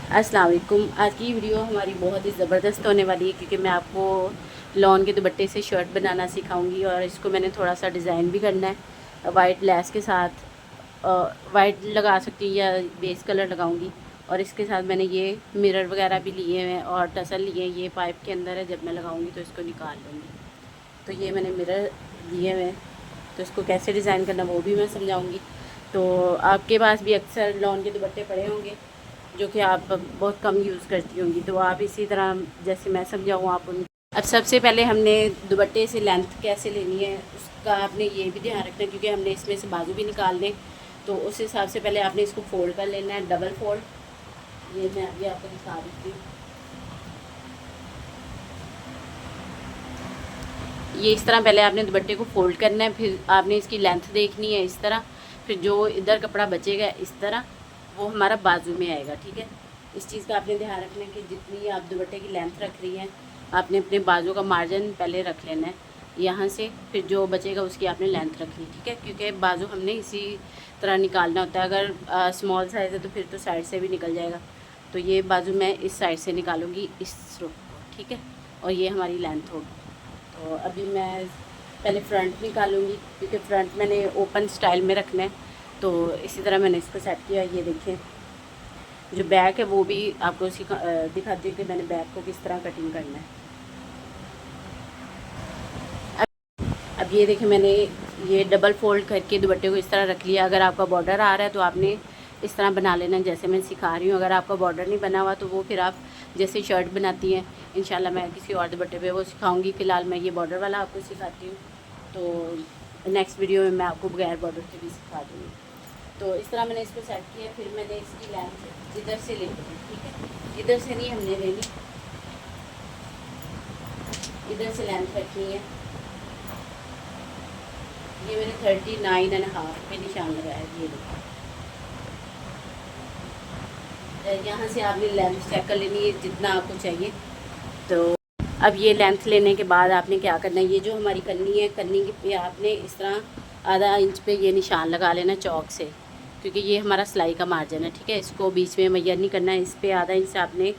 अस्सलाम वालेकुम। आज की वीडियो हमारी बहुत ही ज़बरदस्त होने वाली है क्योंकि मैं आपको लॉन के दुपट्टे से शर्ट बनाना सिखाऊंगी और इसको मैंने थोड़ा सा डिज़ाइन भी करना है वाइट लेस के साथ। वाइट लगा सकती हूँ या बेस कलर लगाऊंगी। और इसके साथ मैंने ये मिरर वगैरह भी लिए हैं और टसल लिए हैं। ये पाइप के अंदर है, जब मैं लगाऊंगी तो इसको निकाल लूँगी। तो ये मैंने मिरर लिए हुए हैं, तो इसको कैसे डिज़ाइन करना वो भी मैं समझाऊँगी। तो आपके पास भी अक्सर लॉन के दुपट्टे पड़े होंगे जो कि आप बहुत कम यूज़ करती होंगी, तो आप इसी तरह जैसे मैं समझाऊँ आप उन। अब सबसे पहले हमने दुपट्टे से लेंथ कैसे लेनी है उसका आपने ये भी ध्यान रखना है, क्योंकि हमने इसमें से बाजू भी निकालने, तो उस हिसाब से पहले आपने इसको फोल्ड कर लेना है, डबल फोल्ड। ये मैं अभी आपको दिखा देती हूँ। ये इस तरह पहले आपने दुपट्टे को फोल्ड करना है, फिर आपने इसकी लेंथ देखनी है इस तरह, फिर जो इधर कपड़ा बचेगा इस तरह वो हमारा बाजू में आएगा। ठीक है, इस चीज़ का आपने ध्यान रखना है कि जितनी आप दुपट्टे की लेंथ रख रही हैं आपने अपने बाजू का मार्जिन पहले रख लेना है यहाँ से, फिर जो बचेगा उसकी आपने लेंथ रखनी। ठीक है, क्योंकि बाजू हमने इसी तरह निकालना होता है। अगर स्मॉल साइज़ है तो फिर तो साइड से भी निकल जाएगा। तो ये बाजू मैं इस साइड से निकालूंगी इस रुख को। ठीक है, और ये हमारी लेंथ होगी। तो अभी मैं पहले फ्रंट निकालूंगी क्योंकि फ्रंट मैंने ओपन स्टाइल में रखना है, तो इसी तरह मैंने इसको सेट किया। ये देखें, जो बैक है वो भी आपको दिखाती हूँ कि मैंने बैक को किस तरह कटिंग करना है। अब ये देखें, मैंने ये डबल फोल्ड करके दुपट्टे को इस तरह रख लिया। अगर आपका बॉर्डर आ रहा है तो आपने इस तरह बना लेना जैसे मैं सिखा रही हूँ। अगर आपका बॉर्डर नहीं बना हुआ तो वो फिर आप जैसे शर्ट बनाती हैं, इंशाल्लाह मैं किसी और दुपट्टे पे वो सिखाऊंगी। फ़िलहाल मैं ये बॉर्डर वाला आपको सिखाती हूँ, तो नेक्स्ट वीडियो में मैं आपको बगैर बॉर्डर के भी सिखा दूँगी। तो इस तरह मैंने इसको सेट किया, फिर मैंने इसकी लेंथ इधर से लेनी है। ठीक है, इधर से नहीं हमने लेनी, इधर से लेंथ रखनी है। ये मैंने 39.5 पे निशान लगाया। ये देखो, यहाँ से आपने लेंथ चेक कर लेनी है जितना आपको चाहिए। तो अब ये लेंथ लेने के बाद आपने क्या करना है, ये जो हमारी कन्नी है, कन्नी पे आपने इस तरह आधा इंच पे ये निशान लगा लेना चौक से, क्योंकि ये हमारा सिलाई का मार्जिन है। ठीक है, इसको बीच में मैयर नहीं करना है। इस पर आधा इंच से आपने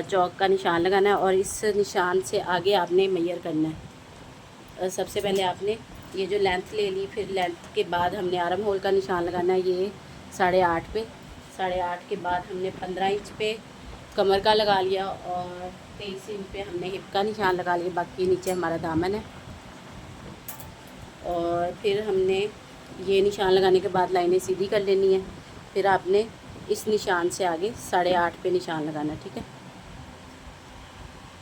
चौक का निशान लगाना है और इस निशान से आगे आपने मैयर करना है। सबसे पहले आपने ये जो लेंथ ले ली, फिर लेंथ के बाद हमने आर्म होल का निशान लगाना है। ये 8.5 पे, 8.5 के बाद हमने 15 इंच पे कमर का लगा लिया और 23 इंच पे हमने हिप का निशान लगा लिया। बाकी नीचे हमारा दामन है। और फिर हमने ये निशान लगाने के बाद लाइनें सीधी कर लेनी है। फिर आपने इस निशान से आगे 8.5 पे निशान लगाना। ठीक है,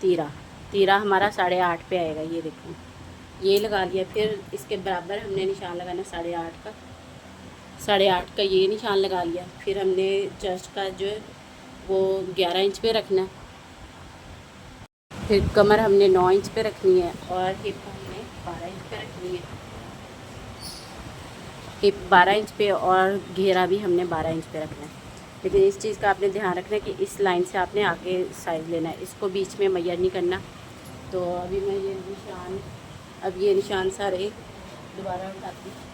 तीरा तीरा हमारा 8.5 पे आएगा। ये देखो, ये लगा लिया। फिर इसके बराबर हमने निशान लगाना 8.5 का, 8.5 का ये निशान लगा लिया। फिर हमने चेस्ट का जो है वो 11 इंच पे रखना है। फिर कमर हमने 9 इंच पे रखनी है और हिप हमने 12 इंच पे रखनी है। हिप 12 इंच पे और घेरा भी हमने 12 इंच पे रखना है। लेकिन इस चीज़ का आपने ध्यान रखना है कि इस लाइन से आपने आगे साइज़ लेना है, इसको बीच में मैयर नहीं करना। तो अभी मैं ये निशान सारे दोबारा उठाती हूँ।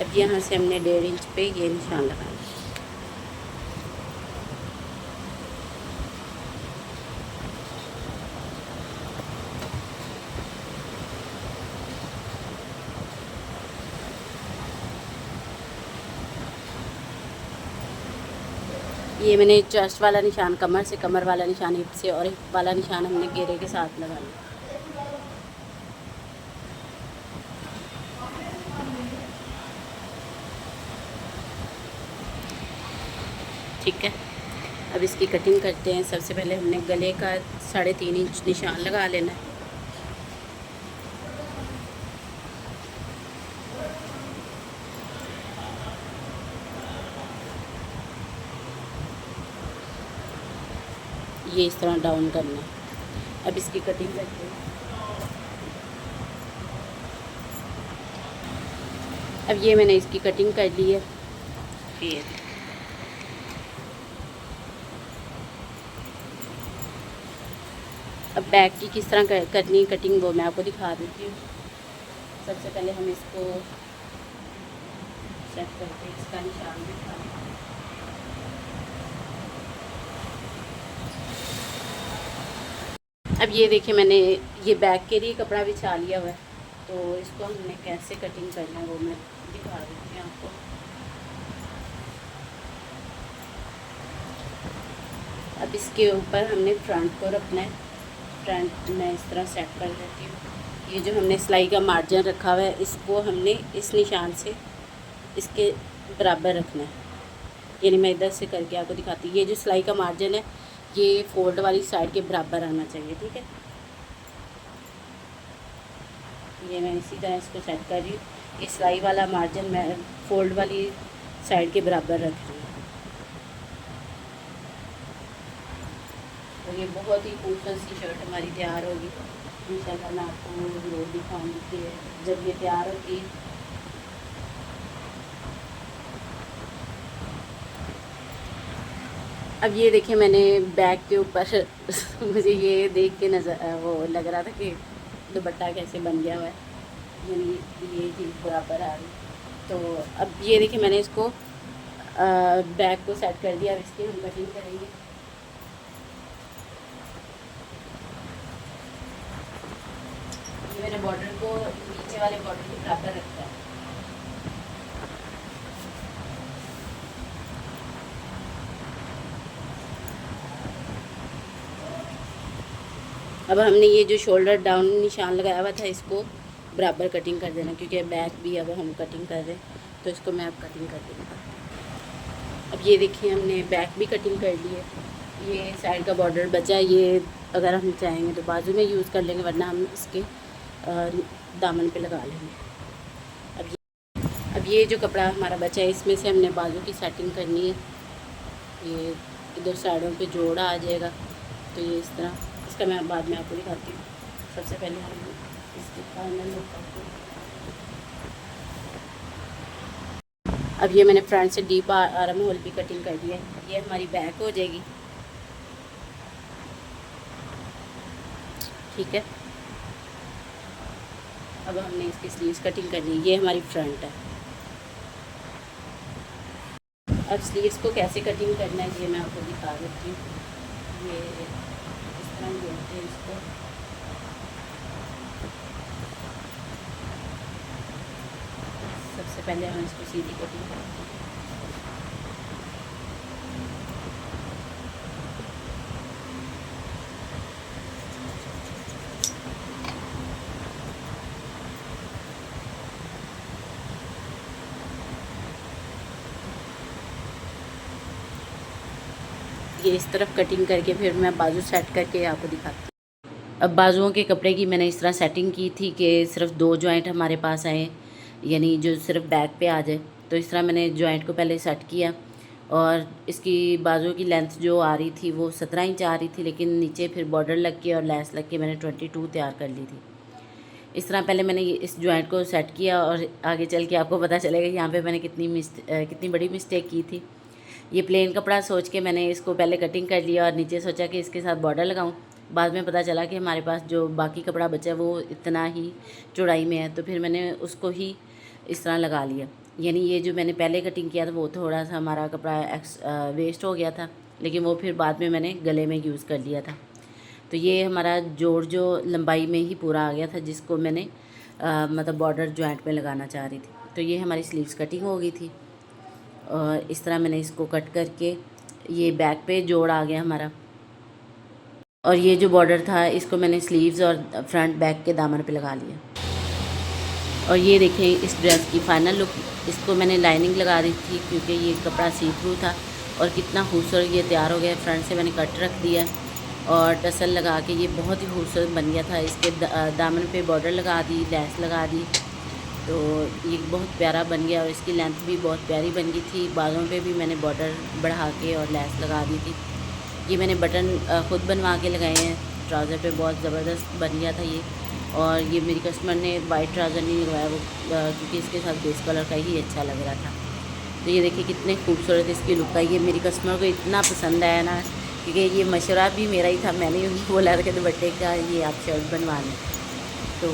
अब यहाँ से हमने 1.5 इंच पे ये निशान लगाना है। ये मैंने चेस्ट वाला निशान कमर से, कमर वाला निशान हिप से और हिप वाला निशान हमने घेरे के साथ लगा लिया। ठीक है, अब इसकी कटिंग करते हैं। सबसे पहले हमने गले का 3.5 इंच निशान लगा लेना है। ये इस तरह डाउन करना है। अब इसकी कटिंग करते हैं। अब ये मैंने इसकी कटिंग कर ली है। फिर अब बैक की किस तरह करनी है कटिंग वो मैं आपको दिखा देती हूँ। सबसे पहले हम इसको सेट करके इसका निशान दिखा दें। अब ये देखिए मैंने ये बैक के लिए कपड़ा बिछा लिया हुआ है, तो इसको हमने कैसे कटिंग करना है वो मैं दिखा देती हूँ आपको। अब इसके ऊपर हमने फ्रंट को रखना है। फ्रंट मैं इस तरह सेट कर देती हूँ। ये जो हमने सिलाई का मार्जिन रखा हुआ है इसको हमने इस निशान से इसके बराबर रखना है, यानी मैं इधर से करके आपको दिखाती हूँ। ये जो सिलाई का मार्जिन है ये फोल्ड वाली साइड के बराबर आना चाहिए, ठीक है। ये मैं इसी तरह इसको सेट कर रही हूँ। ये सिलाई वाला मार्जिन मैं फोल्ड वाली साइड के बराबर रख रही हूँ। तो ये बहुत ही खूबसूरत सी शर्ट हमारी तैयार होगी। इंशाल्लाह मैं आपको ज़रूर दिखाऊंगी कि जब ये तैयार होगी। अब ये देखिए मैंने बैक के ऊपर मुझे ये देख के नज़र वो लग रहा था कि दुपट्टा कैसे बन गया हुआ है, यानी ये चीज़ बराबर आ रही। तो अब ये देखिए मैंने इसको बैक को सेट कर दिया। अब इसकी हम कटिंग करेंगे। ये मैंने बॉर्डर को नीचे वाले बॉर्डर के बराबर रखा है। अब हमने ये जो शोल्डर डाउन निशान लगाया हुआ था इसको बराबर कटिंग कर देना, क्योंकि बैक भी अब हम कटिंग कर रहे हैं, तो इसको मैं अब कटिंग कर दूँगा। अब ये देखिए हमने बैक भी कटिंग कर ली है। ये साइड का बॉर्डर बचा है, ये अगर हम चाहेंगे तो बाजू में यूज़ कर लेंगे, वरना हम इसके दामन पे लगा लेंगे। अब ये जो कपड़ा हमारा बचा है इसमें से हमने बाजू की सेटिंग करनी है। ये इधर साइडों पे जोड़ा आ जाएगा, तो ये इस तरह, इसका मैं बाद में आपको दिखाती हूँ। सबसे पहले हम इसके फाइनल लुक करते हैं। अब ये मैंने फ्रंट से डीप आर्म होल भी कटिंग कर दिया है। ये हमारी बैक हो जाएगी, ठीक है। अब हमने इसकी स्लीव्स कटिंग करनी है। ये हमारी फ्रंट है। अब स्लीव्स को कैसे कटिंग करना है ये मैं आपको दिखा देती हूँ। ये इस तरह जोड़ते हैं इसको। सबसे पहले हम इसको सीधी कटिंग करते हैं। ये इस तरफ कटिंग करके फिर मैं बाजू सेट करके आपको दिखाती हूँ। अब बाजुओं के कपड़े की मैंने इस तरह सेटिंग की थी कि सिर्फ 2 जॉइंट हमारे पास आए, यानी जो सिर्फ बैक पे आ जाए। तो इस तरह मैंने जॉइंट को पहले सेट किया, और इसकी बाजुओं की लेंथ जो आ रही थी वो 17 इंच आ रही थी, लेकिन नीचे फिर बॉर्डर लग के और लेस लग के मैंने 22 तैयार कर ली थी। इस तरह पहले मैंने इस जॉइंट को सेट किया, और आगे चल के आपको पता चलेगा यहाँ पे मैंने कितनी बड़ी मिस्टेक की थी। ये प्लेन कपड़ा सोच के मैंने इसको पहले कटिंग कर लिया, और नीचे सोचा कि इसके साथ बॉर्डर लगाऊं। बाद में पता चला कि हमारे पास जो बाकी कपड़ा बचा है वो इतना ही चौड़ाई में है, तो फिर मैंने उसको ही इस तरह लगा लिया। यानी ये जो मैंने पहले कटिंग किया था वो थोड़ा सा हमारा कपड़ा वेस्ट हो गया था, लेकिन वो फिर बाद में मैंने गले में यूज़ कर लिया था। तो ये हमारा जोड़ जो लंबाई में ही पूरा आ गया था, जिसको मैंने मतलब बॉर्डर जॉइंट में लगाना चाह रही थी। तो ये हमारी स्लीव्स कटिंग हो गई थी, और इस तरह मैंने इसको कट करके ये बैक पे जोड़ आ गया हमारा। और ये जो बॉर्डर था इसको मैंने स्लीव्स और फ्रंट बैक के दामन पे लगा लिया। और ये देखें इस ड्रेस की फाइनल लुक। इसको मैंने लाइनिंग लगा दी थी क्योंकि ये कपड़ा सी थ्रू था, और कितना खूबसूरत ये तैयार हो गया। फ्रंट से मैंने कट रख दिया और टसल लगा के ये बहुत ही खूबसूरत बन गया था। इसके दामन पे बॉर्डर लगा दी, लेस लगा दी, तो ये बहुत प्यारा बन गया। और इसकी लेंथ भी बहुत प्यारी बन गई थी। बालों पे भी मैंने बॉर्डर बढ़ा के और लेस लगा दी थी। ये मैंने बटन ख़ुद बनवा के लगाए हैं ट्राउज़र पे, बहुत ज़बरदस्त बन गया था ये। और ये मेरी कस्टमर ने वाइट ट्राउज़र नहीं लगवाया, वो क्योंकि इसके साथ बेस कलर का ही अच्छा लग रहा था। तो ये देखिए कितने खूबसूरत इसकी लुक है। ये मेरी कस्टमर को इतना पसंद आया ना, क्योंकि ये मशवरा भी मेरा ही था, मैंने उनको बोला था कि दुपट्टे का ये आप शर्ट बनवा लें। तो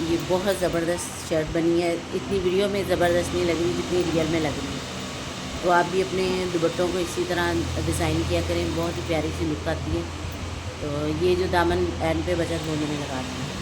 ये बहुत ज़बरदस्त शर्ट बनी है, इतनी वीडियो में ज़बरदस्त नहीं लग रही जितनी रियल में लग रही है। तो आप भी अपने दुपट्टों को इसी तरह डिज़ाइन किया करें, बहुत ही प्यारी सी लुक आती है। तो ये जो दामन एंड पे बचा वो मैंने लगा दिया।